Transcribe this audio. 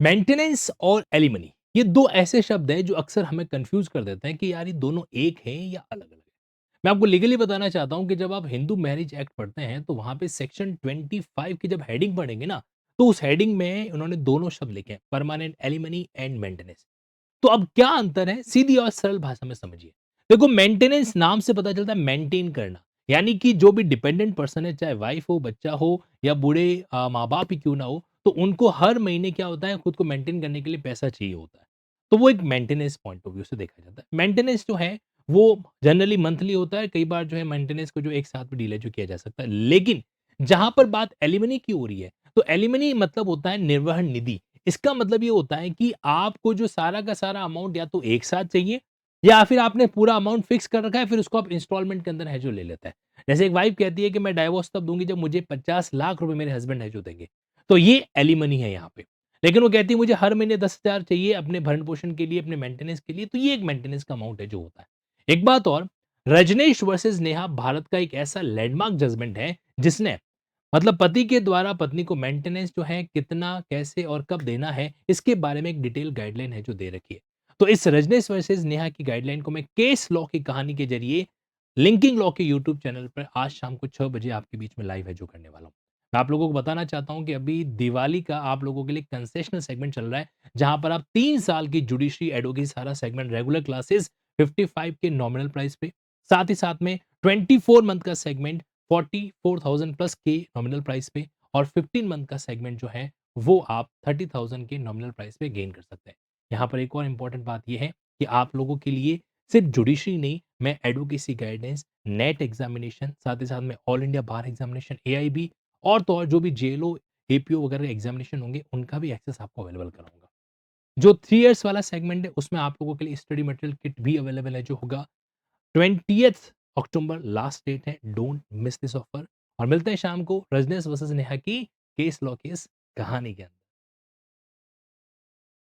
Maintenance और alimony ये 2 ऐसे शब्द हैं जो अक्सर हमें कन्फ्यूज़ कर देते हैं कि यार ये दोनों एक हैं या अलग-अलग हैं। मैं आपको लीगली बताना चाहता हूँ कि जब आप हिंदू मैरिज एक्ट पढ़ते हैं तो वहाँ पे सेक्शन 25 की जब हेडिंग पढ़ेंगे ना, तो उस हेडिंग में उन्होंने दोनों शब्द लिखे हैं, परमानेंट एलिमनी एंड मेंटेनेंस। तो अब क्या अंतर है? सीधी और सरल भाषा में समझिए। देखो मेंटेनेंस नाम से पता चलता है मेंटेन करना, यानी कि जो भी डिपेंडेंट पर्सन है, चाहे वाइफ हो, बच्चा हो या बूढ़े माँ-बाप ही क्यों ना हो, तो उनको हर महीने क्या होता है खुद को मेंटेन करने के लिए पैसा चाहिए होता है। तो वो एक मेंटेनेंस पॉइंट ऑफ व्यू से देखा जाता है। मेंटेनेंस जो है वो जनरली मंथली होता है, कई बार जो है मेंटेनेंस को जो एक साथ में डीले जो किया जा सकता है। लेकिन जहाँ पर बात एलिमनी की हो रही है, तो एलिमनी मतलब होता है निर्वहन निधि। इसका मतलब ये होता है कि आपको जो सारा का सारा अमाउंट या तो एक साथ चाहिए या फिर आपने पूरा अमाउंट फिक्स कर रखा है, फिर उसको आप इंस्टॉलमेंट के अंदर है जो ले लेता है। जैसे एक वाइफ कहती है कि मैं डाइवोर्स तब दूँगी जब मुझे 50 लाख रुपए मेरे हस्बैंड है जो देंगे। तो ये एलिमनी है यहाँ पे। लेकिन वो कहती है मुझे हर महीने 10,000 चाहिए अपने भरण-पोषण के लिए, अपने मेंटेनेंस के लिए, तो ये एक मेंटेनेंस का अमाउंट है जो होता है। एक बात और, रजनीश वर्सेस नेहा भारत का एक ऐसा लैंडमार्क जजमेंट है जिसने मतलब पति के द्वारा पत्नी को मेंटेनेंस जो है कितना, कैसे और कब देना है, इसके बारे में एक डिटेल गाइडलाइन है जो दे रखी है। तो इस रजनीश वर्सेस नेहा की गाइडलाइन को मैं केस लॉ की कहानी के ज़रिए लिंकिंग लॉ के यूट्यूब चैनल पर आज शाम को 6 बजे आपके बीच में लाइव है जो करने वाला हूँ। मैं आप लोगों को बताना चाहता हूँ कि अभी दिवाली का आप लोगों के लिए कंसेशनल सेगमेंट चल रहा है, जहाँ पर आप 3 साल की जुडिशरी एडवोकेसी सारा सेगमेंट रेगुलर क्लासेस 55 के नॉमिनल प्राइस पे, साथ ही साथ में 24 मंथ का सेगमेंट 44,000 प्लस के नॉमिनल प्राइस पे और 15 मंथ का सेगमेंट जो है वो आप 30,000 के नॉमिनल प्राइस पे गेन कर सकते हैं। यहाँ पर एक और इम्पोर्टेंट बात ये है कि आप लोगों के लिए सिर्फ जुडिशरी नहीं, मैं एडवोकेसी गाइडेंस, नेट एग्जामिनेशन, साथ ही साथ में ऑल इंडिया बार एग्जामिनेशन, एआईबी और तो और जो भी जेएलओ, एपीओ वगैरह एग्जामिनेशन होंगे, उनका भी एक्सेस आपको अवेलेबल कराऊँगा। जो 3 इयर्स वाला सेगमेंट है, उसमें आप लोगों के लिए स्टडी मटेरियल किट भी अवेलेबल है जो होगा 20th अक्टूबर लास्ट डेट है, डोंट मिस दिस ऑफर और मिलते हैं शाम को रजनीश वर्सेस नेहा की केस लॉ की इस कहानी के अंदर।